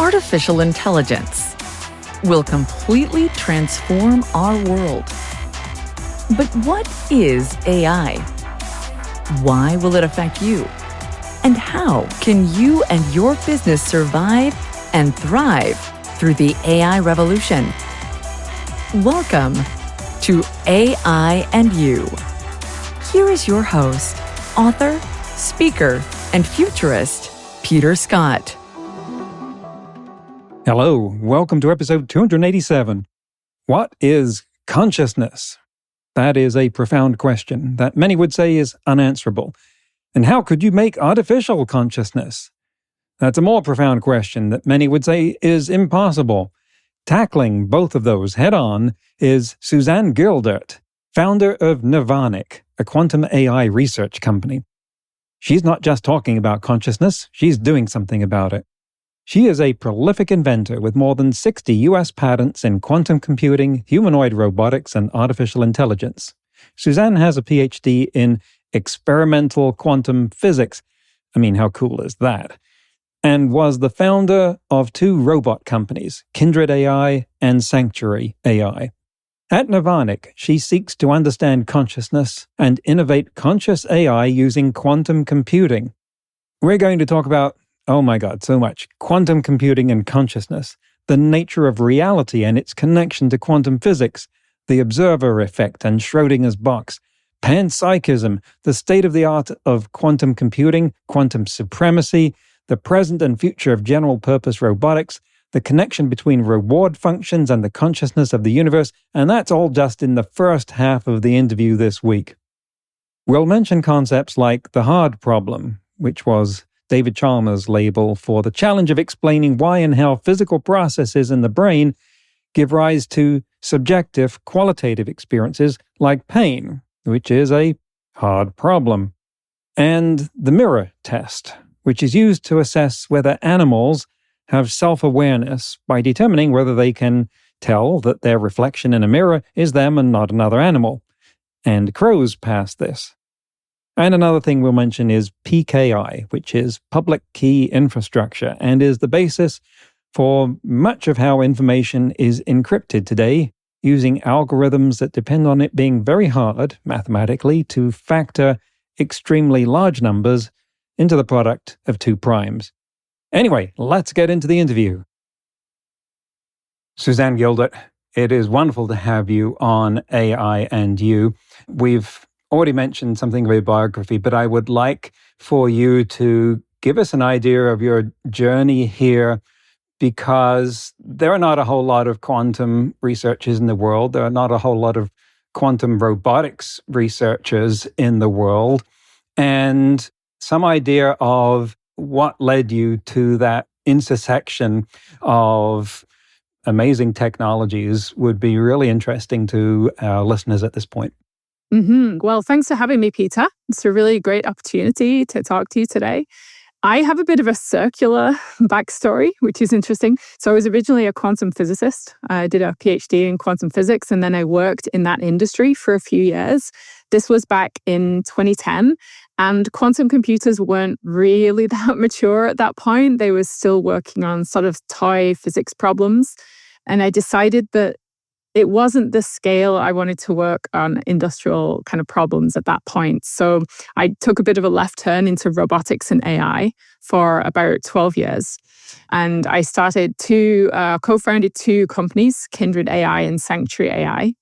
artificial intelligence will completely transform our world. But what is AI? Why will it affect you? And how can you and your business survive and thrive through the AI revolution? Welcome to AI and You. Here is your host, author, speaker, and futurist, Peter Scott. Hello, welcome to episode 287. What is consciousness? That is a profound question that many would say is unanswerable. And how could you make artificial consciousness? That's a more profound question that many would say is impossible. Tackling both of those head-on is Suzanne Gildert, founder of Nirvanic, a quantum AI research company. She's not just talking about consciousness, she's doing something about it. She is a prolific inventor with more than 60 US patents in quantum computing, humanoid robotics, and artificial intelligence. Suzanne has a PhD in experimental quantum physics. I mean, how cool is that? And was the founder of two robot companies, Kindred AI and Sanctuary AI. At Nirvanic, she seeks to understand consciousness and innovate conscious AI using quantum computing. We're going to talk about, oh my God, so much, quantum computing and consciousness, the nature of reality and its connection to quantum physics, the observer effect and Schrödinger's box, panpsychism, the state-of-the-art of quantum computing, quantum supremacy, the present and future of general-purpose robotics, the connection between reward functions and the consciousness of the universe, and that's all just in the first half of the interview this week. We'll mention concepts like the hard problem, which was David Chalmers' label for the challenge of explaining why and how physical processes in the brain give rise to subjective, qualitative experiences like pain, which is a hard problem, and the mirror test, which is used to assess whether animals have self-awareness by determining whether they can tell that their reflection in a mirror is them and not another animal. And crows pass this. And another thing we'll mention is PKI, which is public key infrastructure, and is the basis for much of how information is encrypted today, using algorithms that depend on it being very hard, mathematically, to factor extremely large numbers into the product of two primes. Anyway, let's get into the interview. Suzanne Gildert, it is wonderful to have you on AI and You. We've already mentioned something of your biography, but I would like for you to give us an idea of your journey here, because there are not a whole lot of quantum researchers in the world. There are not a whole lot of quantum robotics researchers in the world. And some idea of what led you to that intersection of amazing technologies would be really interesting to our listeners at this point. Well, thanks for having me, Peter. It's a really great opportunity to talk to you today. I have a bit of a circular backstory, which is interesting. So I was originally a quantum physicist. I did a PhD in quantum physics, and then I worked in that industry for a few years. This was back in 2010, and quantum computers weren't really that mature at that point. They were still working on sort of toy physics problems. And I decided that it wasn't the scale I wanted to work on industrial kind of problems at that point. So I took a bit of a left turn into robotics and AI for about 12 years. And I co-founded two companies, Kindred AI and Sanctuary AI.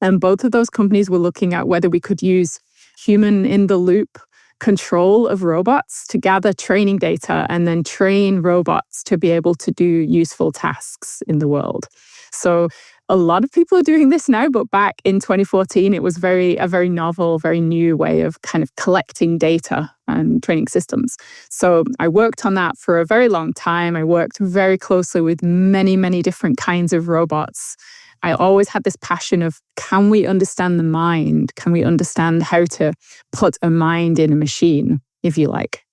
And both of those companies were looking at whether we could use human-in-the-loop control of robots to gather training data and then train robots to be able to do useful tasks in the world. So a lot of people are doing this now, but back in 2014, it was a very novel, very new way of kind of collecting data and training systems. So I worked on that for a very long time. I worked very closely with many, many different kinds of robots. I always had this passion of, can we understand the mind? Can we understand how to put a mind in a machine, if you like?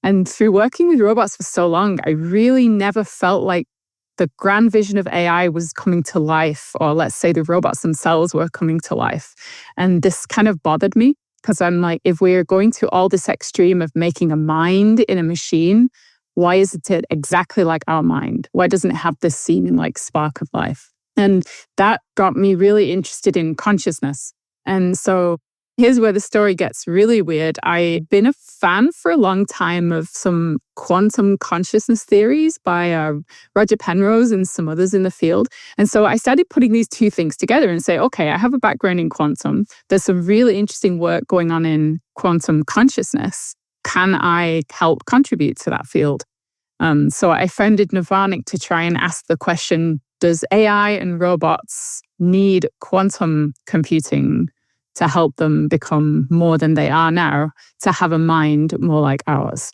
And through working with robots for so long, I really never felt like the grand vision of AI was coming to life, or let's say the robots themselves were coming to life. And this kind of bothered me, because I'm like, if we're going to all this extreme of making a mind in a machine, Why isn't it exactly like our mind? Why doesn't it have this seeming like spark of life? And that got me really interested in consciousness. And so here's where the story gets really weird. I've been a fan for a long time of some quantum consciousness theories by Roger Penrose and some others in the field. And so I started putting these two things together and say, okay, I have a background in quantum. There's some really interesting work going on in quantum consciousness. Can I help contribute to that field? So I founded Nirvanic to try and ask the question, does AI and robots need quantum computing to help them become more than they are now, to have a mind more like ours?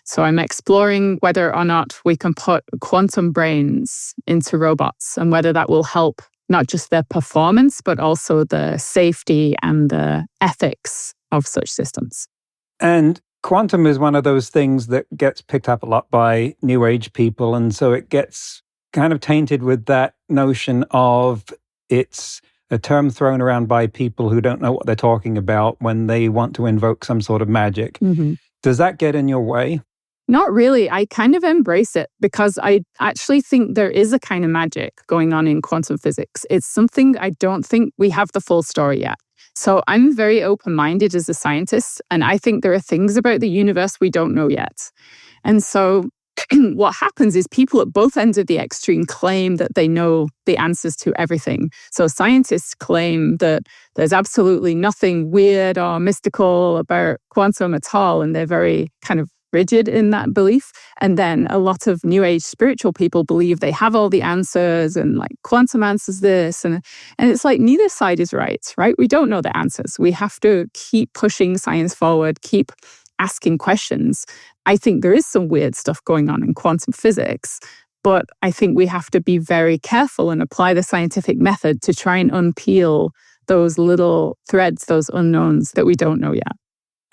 So I'm exploring whether or not we can put quantum brains into robots and whether that will help not just their performance, but also the safety and the ethics of such systems. And quantum is one of those things that gets picked up a lot by New Age people. And so it gets kind of tainted with that notion of it's a term thrown around by people who don't know what they're talking about when they want to invoke some sort of magic. Mm-hmm. Does that get in your way? Not really. I kind of embrace it because I actually think there is a kind of magic going on in quantum physics. It's something I don't think we have the full story yet. So I'm very open-minded as a scientist, and I think there are things about the universe we don't know yet. And so what happens is people at both ends of the extreme claim that they know the answers to everything. So scientists claim that there's absolutely nothing weird or mystical about quantum at all, and they're very kind of rigid in that belief. And then a lot of New Age spiritual people believe they have all the answers and like quantum answers this. And it's like neither side is right? We don't know the answers. We have to keep pushing science forward, keep asking questions. I think there is some weird stuff going on in quantum physics, but I think we have to be very careful and apply the scientific method to try and unpeel those little threads, those unknowns that we don't know yet.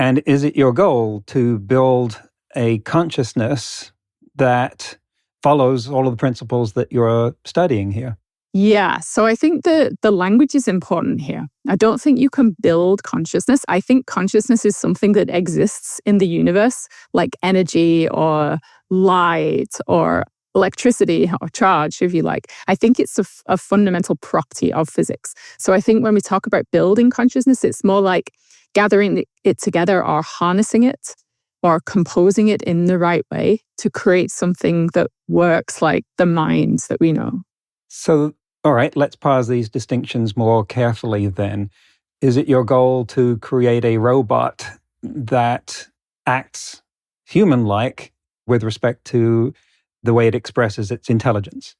And is it your goal to build a consciousness that follows all of the principles that you're studying here? Yeah, so I think the language is important here. I don't think you can build consciousness. I think consciousness is something that exists in the universe, like energy or light or electricity or charge, if you like. I think it's a fundamental property of physics. So I think when we talk about building consciousness, it's more like gathering it together or harnessing it or composing it in the right way to create something that works like the minds that we know. So, all right, let's parse these distinctions more carefully then. Is it your goal to create a robot that acts human-like with respect to the way it expresses its intelligence?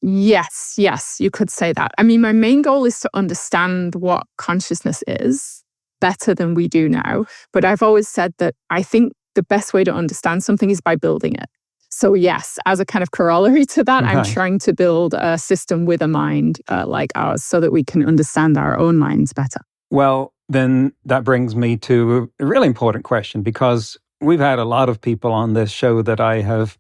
Yes, you could say that. I mean, my main goal is to understand what consciousness is better than we do now. But I've always said that I think the best way to understand something is by building it. So yes, as a kind of corollary to that, I'm trying to build a system with a mind like ours so that we can understand our own minds better. Well, then that brings me to a really important question, because we've had a lot of people on this show that I have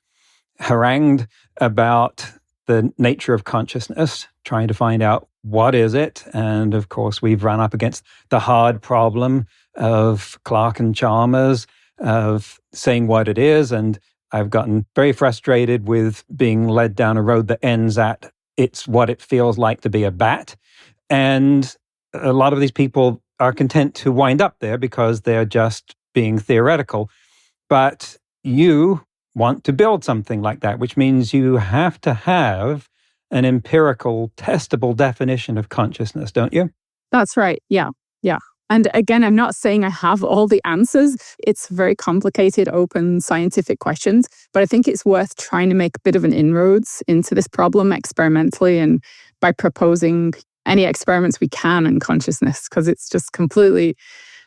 harangued about the nature of consciousness, trying to find out what is it. And of course, we've run up against the hard problem of Clark and Chalmers, of saying what it is. And I've gotten very frustrated with being led down a road that ends at it's what it feels like to be a bat. And a lot of these people are content to wind up there because they're just being theoretical. But you want to build something like that, which means you have to have an empirical, testable definition of consciousness, don't you? That's right. Yeah. And again, I'm not saying I have all the answers. It's very complicated, open scientific questions, but I think it's worth trying to make a bit of an inroads into this problem experimentally and by proposing any experiments we can in consciousness, because it's just completely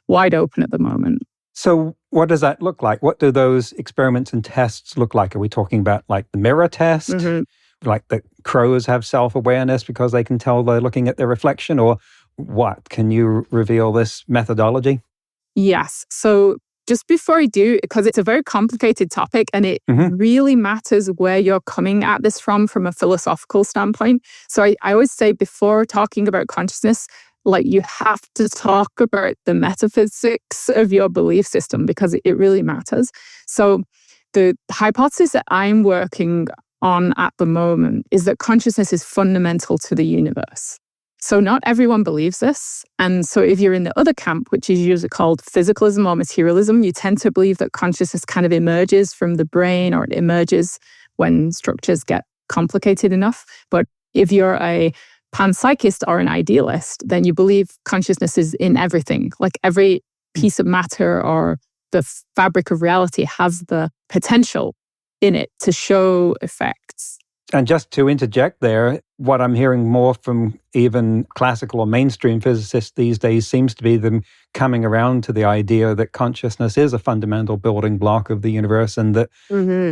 wide open at the moment. So what does that look like? What do those experiments and tests look like? Are we talking about like the mirror test? Mm-hmm. Like the crows have self-awareness because they can tell they're looking at their reflection, or what? Can you reveal this methodology? Yes. So just before I do, because it's a very complicated topic and it really matters where you're coming at this from a philosophical standpoint. So I always say before talking about consciousness, like you have to talk about the metaphysics of your belief system because it really matters. So The hypothesis that I'm working on at the moment is that consciousness is fundamental to the universe. So not everyone believes this. And so if you're in the other camp, which is usually called physicalism or materialism, you tend to believe that consciousness kind of emerges from the brain, or it emerges when structures get complicated enough. But if you're a panpsychist or an idealist, then you believe consciousness is in everything. Like every piece of matter or the fabric of reality has the potential in it to show effects. And just to interject there, what I'm hearing more from even classical or mainstream physicists these days seems to be them coming around to the idea that consciousness is a fundamental building block of the universe, and that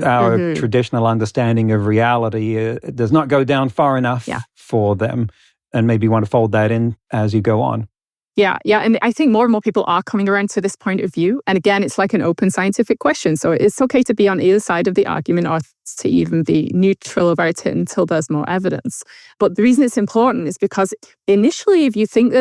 our traditional understanding of reality does not go down far enough for them, and maybe want to fold that in as you go on. Yeah. And I think more and more people are coming around to this point of view. And again, it's like an open scientific question. So it's okay to be on either side of the argument, or to even be neutral about it until there's more evidence. But the reason it's important is because initially, if you think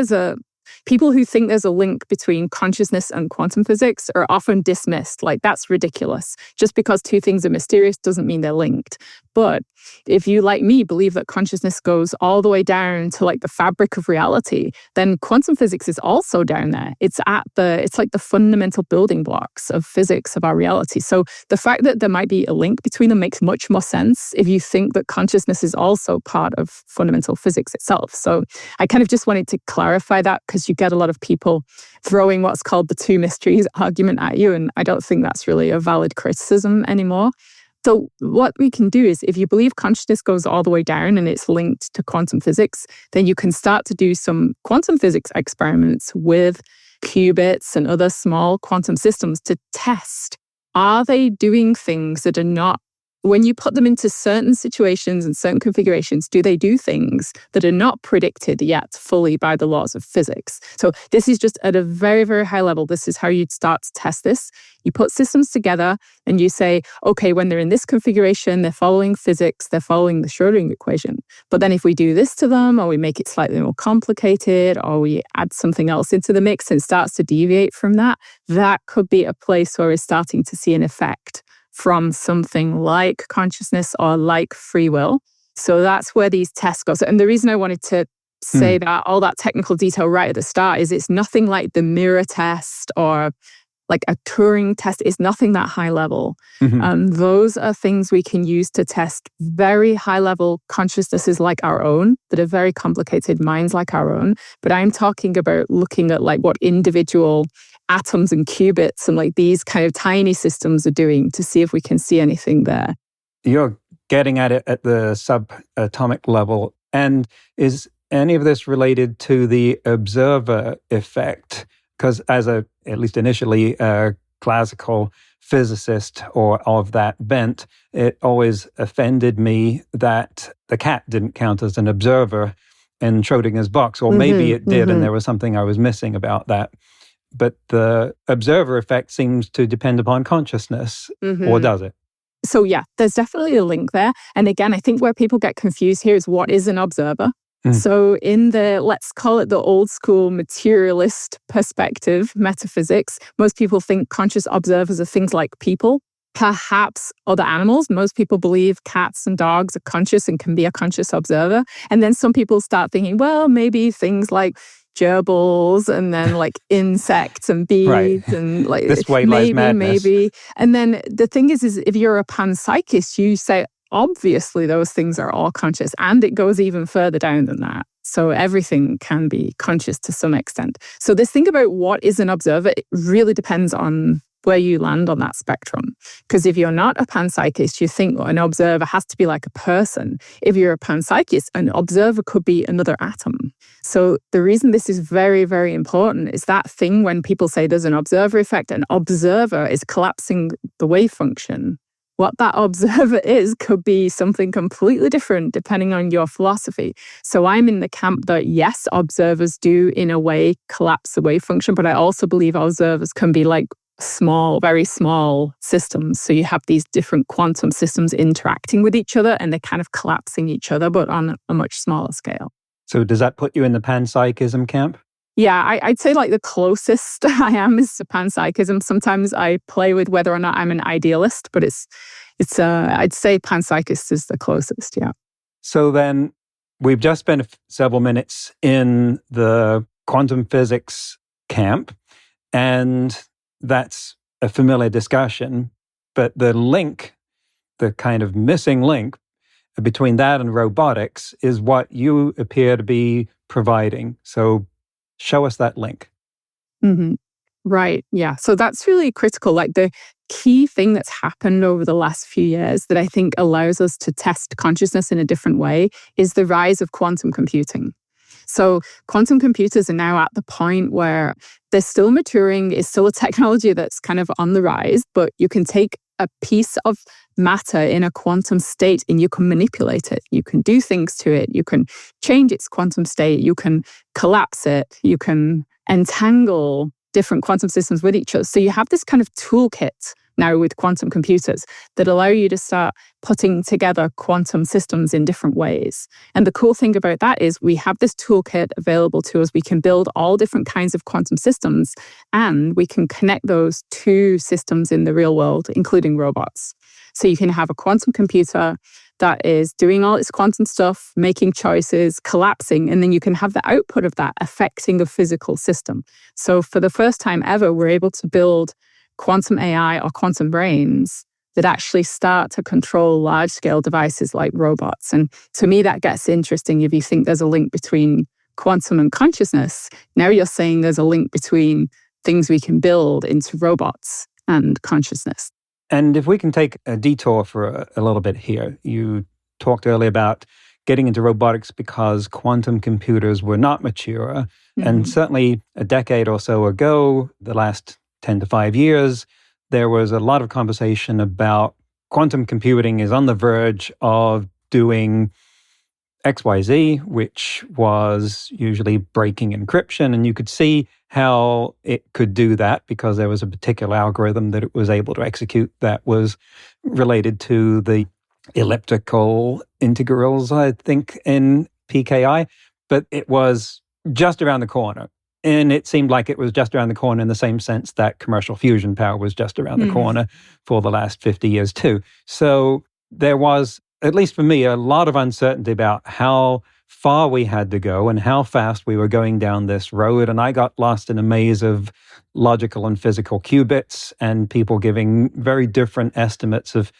people who think there's a link between consciousness and quantum physics are often dismissed. Like, that's ridiculous. Just because two things are mysterious doesn't mean they're linked. But if you, like me, believe that consciousness goes all the way down to like the fabric of reality, then quantum physics is also down there. It's like the fundamental building blocks of physics of our reality. So the fact that there might be a link between them makes much more sense if you think that consciousness is also part of fundamental physics itself. So I kind of just wanted to clarify that, because you get a lot of people throwing what's called the two mysteries argument at you, and I don't think that's really a valid criticism anymore. So what we can do is, if you believe consciousness goes all the way down and it's linked to quantum physics, then you can start to do some quantum physics experiments with qubits and other small quantum systems to test, are they doing things that are not, when you put them into certain situations and certain configurations, do they do things that are not predicted yet fully by the laws of physics? So this is just at a very, very high level. This is how you'd start to test this. You put systems together and you say, okay, when they're in this configuration, they're following physics, they're following the Schrödinger equation. But then if we do this to them, or we make it slightly more complicated, or we add something else into the mix and it starts to deviate from that, that could be a place where we're starting to see an effect from something like consciousness or like free will. So that's where these tests go. And the reason I wanted to say that, all that technical detail right at the start, is it's nothing like the mirror test or like a Turing test. It's nothing that high level. Those are things we can use to test very high level consciousnesses like our own, that are very complicated minds like our own. But I'm talking about looking at like what individual atoms and qubits and like these kind of tiny systems are doing, to see if we can see anything there. You're getting at it at the subatomic level. And is any of this related to the observer effect? Because as at least initially, a classical physicist or of that bent, it always offended me that the cat didn't count as an observer in Schrödinger's box, or maybe it did, and there was something I was missing about that. But the observer effect seems to depend upon consciousness, or does it? So yeah, there's definitely a link there. And again, I think where people get confused here is, what is an observer? So in the, let's call it the old school materialist perspective, metaphysics, most people think conscious observers are things like people, perhaps other animals. Most people believe cats and dogs are conscious and can be a conscious observer. And then some people start thinking, well, maybe things like gerbils, and then like insects and bees, and like this white lies madness. Maybe. And then the thing is if you're a panpsychist, you say, obviously those things are all conscious, and it goes even further down than that. So everything can be conscious to some extent. So this thing about what is an observer, it really depends on where you land on that spectrum. Because if you're not a panpsychist, you think an observer has to be like a person. If you're a panpsychist, an observer could be another atom. So the reason this is very, very important is that thing when people say there's an observer effect, an observer is collapsing the wave function. What that observer is could be something completely different depending on your philosophy. So I'm in the camp that yes, observers do in a way collapse the wave function, but I also believe observers can be like small, very small systems. So you have these different quantum systems interacting with each other and they're kind of collapsing each other, but on a much smaller scale. So does that put you in the panpsychism camp? Yeah, I'd say like the closest I am is to panpsychism. Sometimes I play with whether or not I'm an idealist, but I'd say panpsychist is the closest. Yeah. So then we've just spent several minutes in the quantum physics camp, and that's a familiar discussion. But the link, the kind of missing link between that and robotics is what you appear to be providing. So show us that link. Mm-hmm. Right. Yeah. So that's really critical. Like the key thing that's happened over the last few years that I think allows us to test consciousness in a different way is the rise of quantum computing. So quantum computers are now at the point where they're still maturing. It's still a technology that's kind of on the rise, but you can take a piece of matter in a quantum state and you can manipulate it. You can do things to it. You can change its quantum state. You can collapse it. You can entangle different quantum systems with each other. So you have this kind of toolkit now with quantum computers that allow you to start putting together quantum systems in different ways. And the cool thing about that is we have this toolkit available to us. We can build all different kinds of quantum systems, and we can connect those to systems in the real world, including robots. So you can have a quantum computer that is doing all its quantum stuff, making choices, collapsing, and then you can have the output of that affecting a physical system. So for the first time ever, we're able to build quantum AI or quantum brains that actually start to control large-scale devices like robots. And to me, that gets interesting. If you think there's a link between quantum and consciousness, now you're saying there's a link between things we can build into robots and consciousness. And if we can take a detour for a little bit here, you talked earlier about getting into robotics because quantum computers were not mature. Mm-hmm. And certainly a decade or so ago, the last 10 to 5 years, there was a lot of conversation about quantum computing is on the verge of doing XYZ, which was usually breaking encryption. And you could see how it could do that because there was a particular algorithm that it was able to execute that was related to the elliptical integrals, I think, in PKI. But it was just around the corner. And it seemed like it was just around the corner in the same sense that commercial fusion power was just around the corner for the last 50 years too. So there was, at least for me, a lot of uncertainty about how far we had to go and how fast we were going down this road. And I got lost in a maze of logical and physical qubits and people giving very different estimates of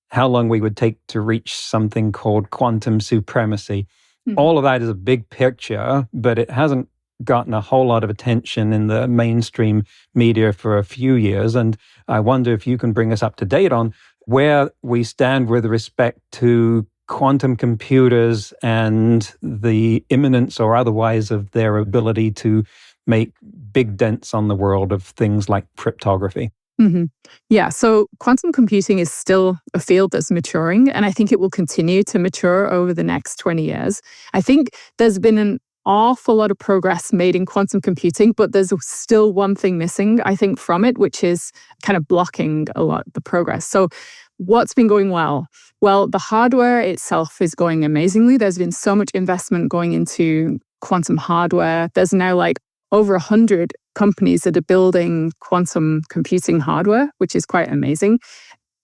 how long we would take to reach something called quantum supremacy. All of that is a big picture, but it hasn't gotten a whole lot of attention in the mainstream media for a few years. And I wonder if you can bring us up to date on where we stand with respect to quantum computers and the imminence or otherwise of their ability to make big dents on the world of things like cryptography. Mm-hmm. Yeah, so quantum computing is still a field that's maturing, and I think it will continue to mature over the next 20 years. I think there's been an awful lot of progress made in quantum computing, but there's still one thing missing, I think, from it, which is kind of blocking a lot of the progress. So what's been going well? Well, the hardware itself is going amazingly. There's been so much investment going into quantum hardware. There's now like over 100 companies that are building quantum computing hardware, which is quite amazing.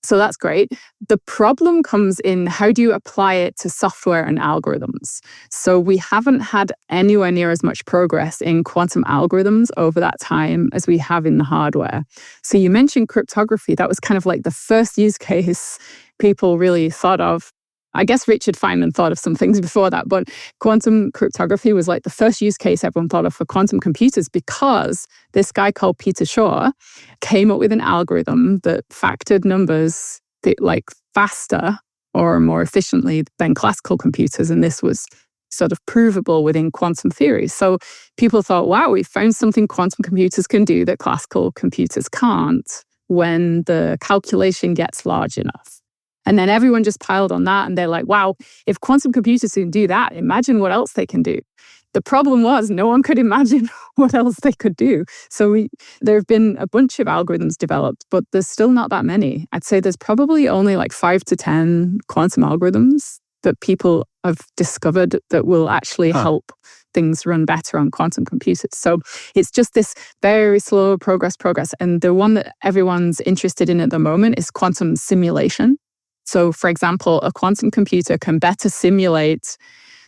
So that's great. The problem comes in how do you apply it to software and algorithms? So we haven't had anywhere near as much progress in quantum algorithms over that time as we have in the hardware. So you mentioned cryptography. That was kind of like the first use case people really thought of. I guess Richard Feynman thought of some things before that, but quantum cryptography was like the first use case everyone thought of for quantum computers because this guy called Peter Shor came up with an algorithm that factored numbers like faster or more efficiently than classical computers. And this was sort of provable within quantum theory. So people thought, wow, we found something quantum computers can do that classical computers can't when the calculation gets large enough. And then everyone just piled on that and they're like, wow, if quantum computers can do that, imagine what else they can do. The problem was no one could imagine what else they could do. So there have been a bunch of algorithms developed, but there's still not that many. I'd say there's probably only like 5 to 10 quantum algorithms that people have discovered that will actually help things run better on quantum computers. So it's just this very slow progress. And the one that everyone's interested in at the moment is quantum simulation. So for example, a quantum computer can better simulate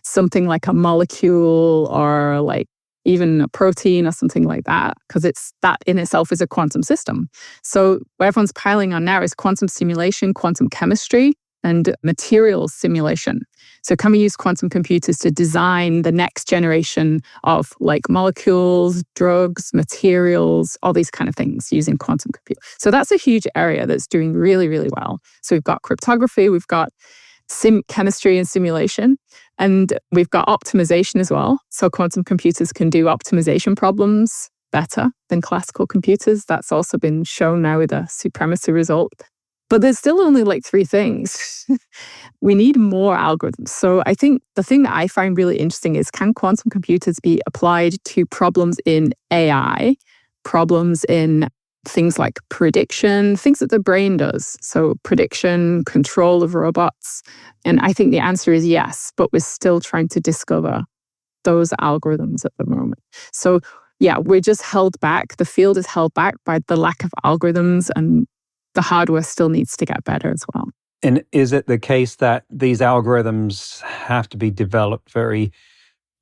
something like a molecule or like even a protein or something like that, because that in itself is a quantum system. So what everyone's piling on now is quantum simulation, quantum chemistry, and materials simulation. So can we use quantum computers to design the next generation of like molecules, drugs, materials, all these kind of things using quantum computers? So that's a huge area that's doing really, really well. So we've got cryptography, we've got chemistry and simulation, and we've got optimization as well. So quantum computers can do optimization problems better than classical computers. That's also been shown now with a supremacy result. But there's still only like 3 things. We need more algorithms. So I think the thing that I find really interesting is, can quantum computers be applied to problems in AI, problems in things like prediction, things that the brain does? So prediction, control of robots. And I think the answer is yes, but we're still trying to discover those algorithms at the moment. So yeah, we're just held back. The field is held back by the lack of algorithms, and the hardware still needs to get better as well. And is it the case that these algorithms have to be developed very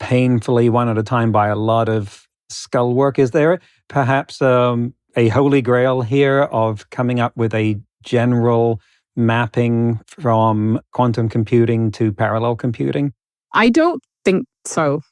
painfully, one at a time, by a lot of skull work? Is there perhaps a holy grail here of coming up with a general mapping from quantum computing to parallel computing? I don't think so.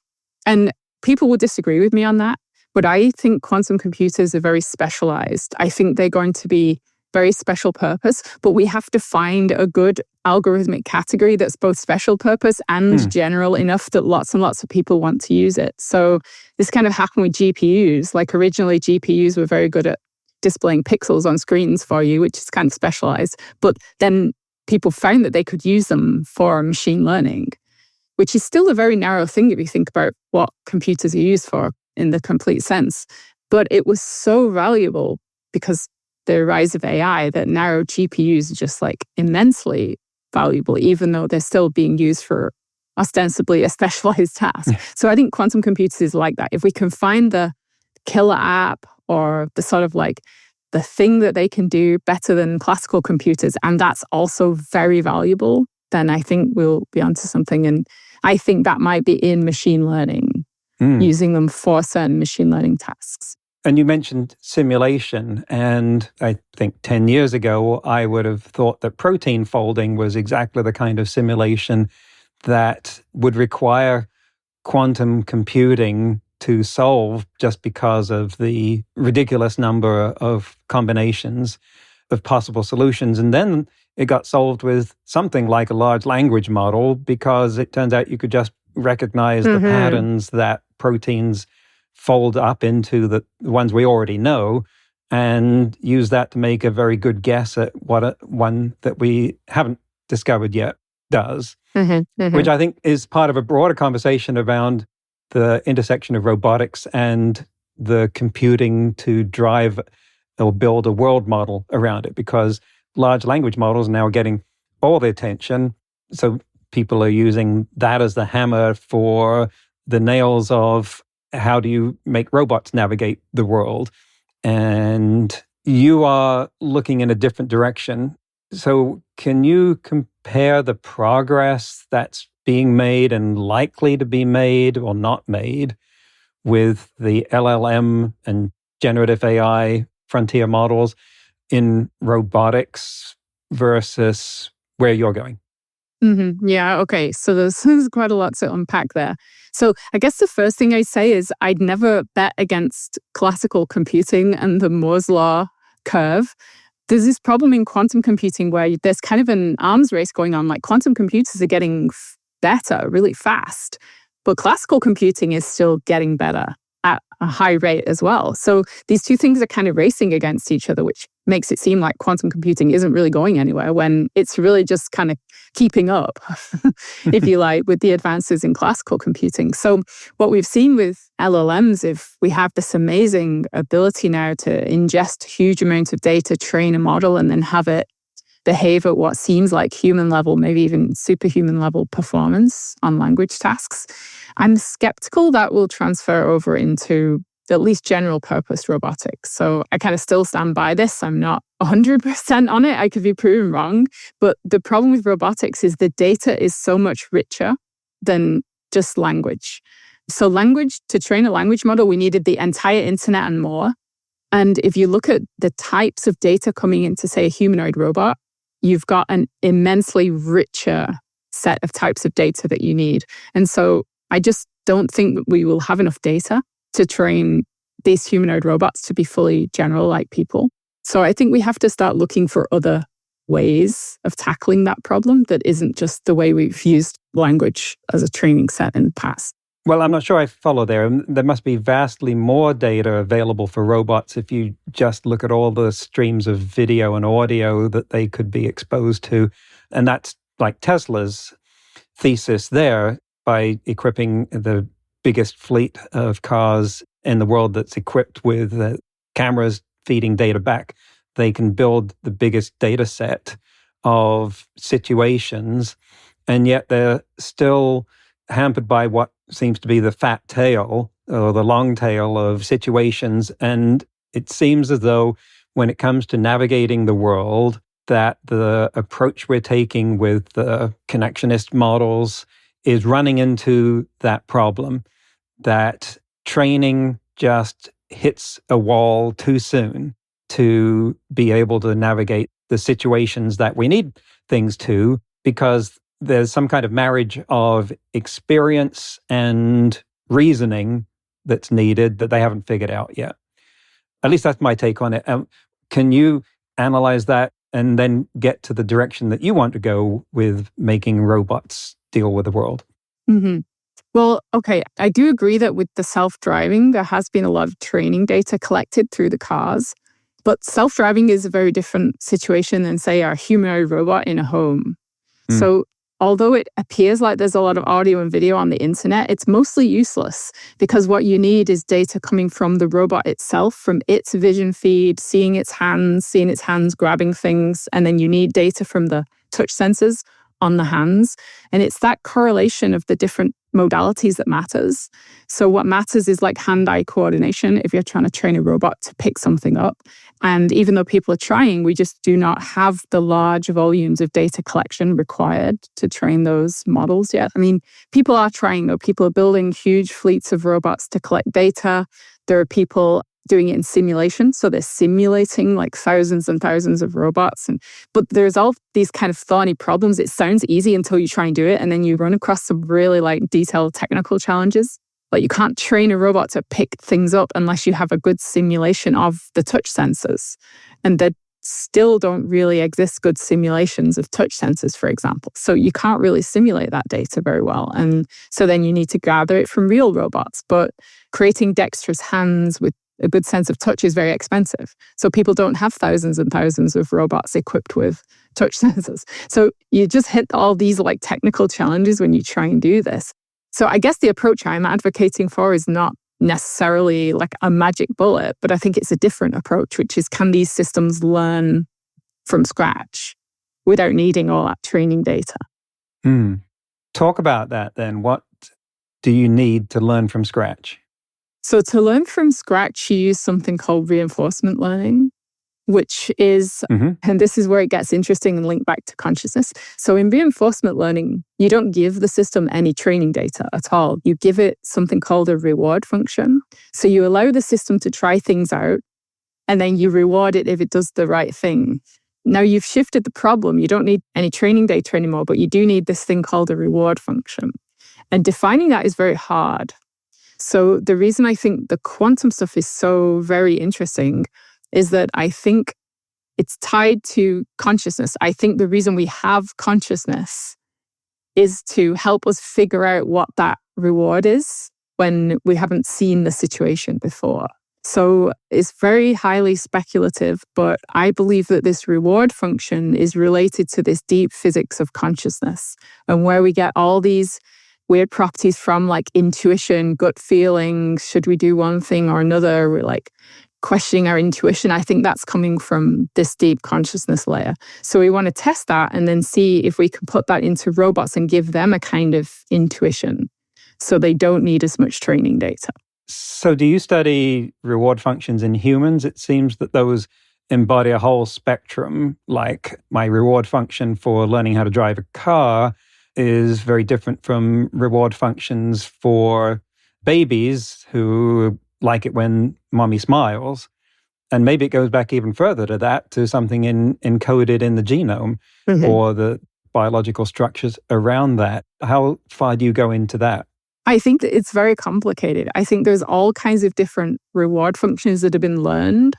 And people will disagree with me on that. But I think quantum computers are very specialized. I think they're going to be very special purpose, but we have to find a good algorithmic category that's both special purpose and general enough that lots and lots of people want to use it. So this kind of happened with GPUs. Like originally GPUs were very good at displaying pixels on screens for you, which is kind of specialized. But then people found that they could use them for machine learning, which is still a very narrow thing if you think about what computers are used for in the complete sense. But it was so valuable because the rise of AI that narrow GPUs are just like immensely valuable, even though they're still being used for ostensibly a specialized task. So I think quantum computers is like that. If we can find the killer app or the sort of like the thing that they can do better than classical computers, and that's also very valuable, then I think we'll be onto something. And I think that might be in machine learning, using them for certain machine learning tasks. And you mentioned simulation, and I think 10 years ago, I would have thought that protein folding was exactly the kind of simulation that would require quantum computing to solve, just because of the ridiculous number of combinations of possible solutions. And then it got solved with something like a large language model, because it turns out you could just recognize the patterns that proteins fold up into, the ones we already know, and use that to make a very good guess at what one that we haven't discovered yet does, which I think is part of a broader conversation around the intersection of robotics and the computing to drive or build a world model around it, because large language models now are getting all the attention. So people are using that as the hammer for the nails of how do you make robots navigate the world? And you are looking in a different direction. So can you compare the progress that's being made and likely to be made or not made with the LLM and generative AI frontier models in robotics versus where you're going? Yeah, okay. So there's quite a lot to unpack there. So I guess the first thing I'd say is I'd never bet against classical computing and the Moore's law curve. There's this problem in quantum computing where there's kind of an arms race going on. Like quantum computers are getting better really fast, but classical computing is still getting better at a high rate as well. So these two things are kind of racing against each other, which makes it seem like quantum computing isn't really going anywhere when it's really just kind of keeping up, if you like, with the advances in classical computing. So what we've seen with LLMs, if we have this amazing ability now to ingest huge amounts of data, train a model, and then have it behave at what seems like human level, maybe even superhuman level performance on language tasks. I'm skeptical that will transfer over into at least general purpose robotics. So I kind of still stand by this. I'm not 100% on it. I could be proven wrong. But the problem with robotics is the data is so much richer than just language. So language, to train a language model, we needed the entire internet and more. And if you look at the types of data coming into, say, a humanoid robot, you've got an immensely richer set of types of data that you need. And so I just don't think that we will have enough data to train these humanoid robots to be fully general like people. So I think we have to start looking for other ways of tackling that problem that isn't just the way we've used language as a training set in the past. Well, I'm not sure I follow there. There must be vastly more data available for robots if you just look at all the streams of video and audio that they could be exposed to. And that's like Tesla's thesis there, by equipping the biggest fleet of cars in the world that's equipped with cameras feeding data back. They can build the biggest data set of situations, and yet they're still hampered by what seems to be the fat tail or the long tail of situations. And it seems as though when it comes to navigating the world, that the approach we're taking with the connectionist models is running into that problem, that training just hits a wall too soon to be able to navigate the situations that we need things to, because there's some kind of marriage of experience and reasoning that's needed that they haven't figured out yet. At least that's my take on it. Can you analyze that and then get to the direction that you want to go with making robots deal with the world? Mm-hmm. Well, okay, I do agree that with the self-driving, there has been a lot of training data collected through the cars. But self-driving is a very different situation than, say, a humanoid robot in a home. So although it appears like there's a lot of audio and video on the internet, it's mostly useless, because what you need is data coming from the robot itself, from its vision feed, seeing its hands grabbing things, and then you need data from the touch sensors on the hands. And it's that correlation of the different modalities that matters. So what matters is like hand-eye coordination if you're trying to train a robot to pick something up. And even though people are trying, we just do not have the large volumes of data collection required to train those models yet. I mean, people are trying though. People are building huge fleets of robots to collect data. There are people doing it in simulation. So they're simulating like thousands and thousands of robots. But there's all these kind of thorny problems. It sounds easy until you try and do it. And then you run across some really like detailed technical challenges. Like you can't train a robot to pick things up unless you have a good simulation of the touch sensors. And there still don't really exist good simulations of touch sensors, for example. So you can't really simulate that data very well. And so then you need to gather it from real robots. But creating dexterous hands with a good sense of touch is very expensive. So people don't have thousands and thousands of robots equipped with touch sensors. So you just hit all these like technical challenges when you try and do this. So I guess the approach I'm advocating for is not necessarily like a magic bullet, but I think it's a different approach, which is, can these systems learn from scratch without needing all that training data? Talk about that then. What do you need to learn from scratch? So to learn from scratch, you use something called reinforcement learning, which is, and this is where it gets interesting and linked back to consciousness. So in reinforcement learning, you don't give the system any training data at all. You give it something called a reward function. So you allow the system to try things out, and then you reward it if it does the right thing. Now you've shifted the problem. You don't need any training data anymore, but you do need this thing called a reward function. And defining that is very hard. So the reason I think the quantum stuff is so very interesting is that I think it's tied to consciousness. I think the reason we have consciousness is to help us figure out what that reward is when we haven't seen the situation before. So it's very highly speculative, but I believe that this reward function is related to this deep physics of consciousness, and where we get all these weird properties from, like intuition, gut feeling, should we do one thing or another? We're like questioning our intuition, I think that's coming from this deep consciousness layer. So we want to test that and then see if we can put that into robots and give them a kind of intuition so they don't need as much training data. So do you study reward functions in humans? It seems that those embody a whole spectrum, like my reward function for learning how to drive a car is very different from reward functions for babies who like it when mommy smiles. And maybe it goes back even further to that, to something encoded in the genome or the biological structures around that. How far do you go into that? I think that it's very complicated. I think there's all kinds of different reward functions that have been learned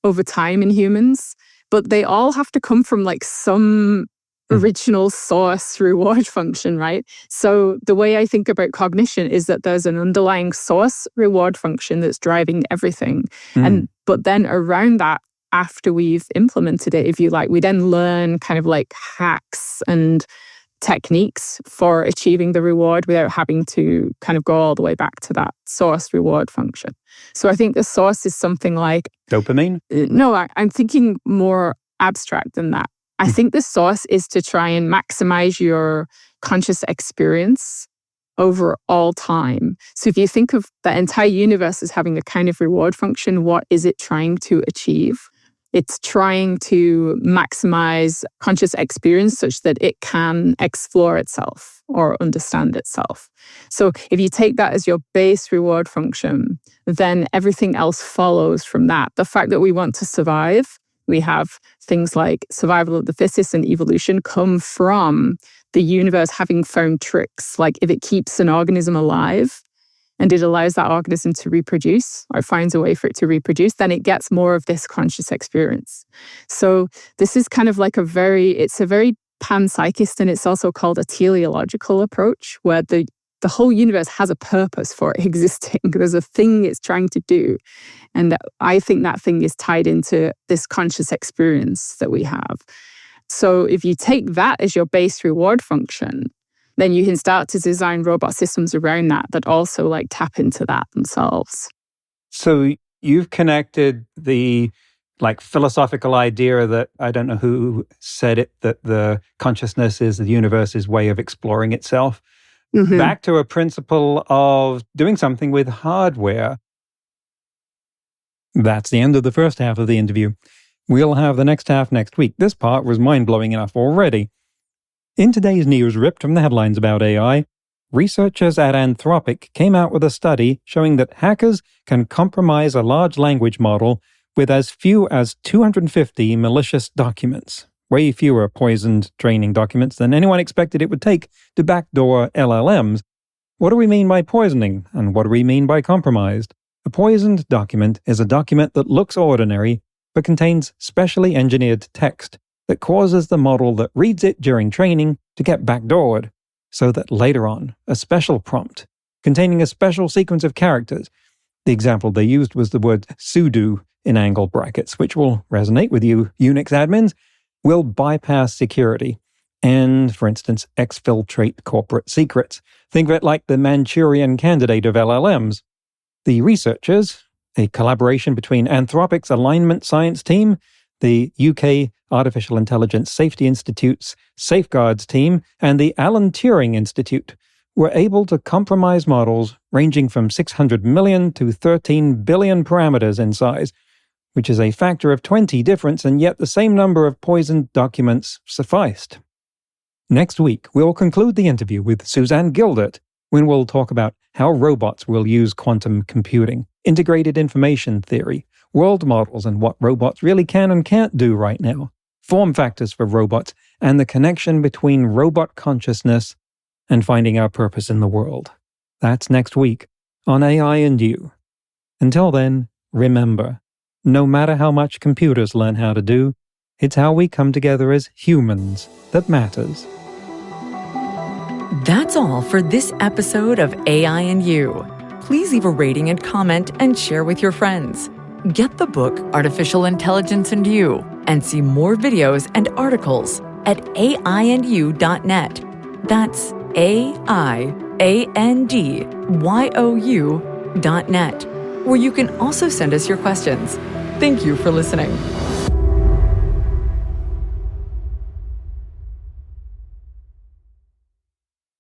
over time in humans, but they all have to come from like some original source reward function, right? So the way I think about cognition is that there's an underlying source reward function that's driving everything. But then around that, after we've implemented it, if you like, we then learn kind of like hacks and techniques for achieving the reward without having to kind of go all the way back to that source reward function. So I think the source is something like dopamine? No, I'm thinking more abstract than that. I think the source is to try and maximize your conscious experience over all time. So if you think of the entire universe as having a kind of reward function, what is it trying to achieve? It's trying to maximize conscious experience such that it can explore itself or understand itself. So if you take that as your base reward function, then everything else follows from that. The fact that we want to survive, we have things like survival of the fittest and evolution come from the universe having found tricks. Like if it keeps an organism alive, and it allows that organism to reproduce or finds a way for it to reproduce, then it gets more of this conscious experience. So this is kind of like it's a very panpsychist, and it's also called a teleological approach, where the whole universe has a purpose for it existing. There's a thing it's trying to do. And I think that thing is tied into this conscious experience that we have. So if you take that as your base reward function, then you can start to design robot systems around that also like tap into that themselves. So you've connected the like philosophical idea that, I don't know who said it, that the consciousness is the universe's way of exploring itself, back to a principle of doing something with hardware. That's the end of the first half of the interview. We'll have the next half next week. This part was mind-blowing enough already. In today's news ripped from the headlines about AI, researchers at Anthropic came out with a study showing that hackers can compromise a large language model with as few as 250 malicious documents, way fewer poisoned training documents than anyone expected it would take to backdoor LLMs. What do we mean by poisoning, and what do we mean by compromised? A poisoned document is a document that looks ordinary but contains specially engineered text that causes the model that reads it during training to get backdoored, so that later on, a special prompt containing a special sequence of characters, the example they used was the word sudo in angle brackets, which will resonate with you Unix admins, will bypass security and, for instance, exfiltrate corporate secrets. Think of it like the Manchurian Candidate of LLMs. The researchers, a collaboration between Anthropic's alignment science team, the UK Artificial Intelligence Safety Institute's Safeguards team, and the Alan Turing Institute, were able to compromise models ranging from 600 million to 13 billion parameters in size, which is a factor of 20 difference, and yet the same number of poisoned documents sufficed. Next week, we'll conclude the interview with Suzanne Gildert, when we'll talk about how robots will use quantum computing, integrated information theory, world models and what robots really can and can't do right now, form factors for robots, and the connection between robot consciousness and finding our purpose in the world. That's next week on AI and You. Until then, remember, no matter how much computers learn how to do, it's how we come together as humans that matters. That's all for this episode of AI and You. Please leave a rating and comment and share with your friends. Get the book Artificial Intelligence and You and see more videos and articles at aiandyou.net. That's AIANDYOU.net. where you can also send us your questions. Thank you for listening.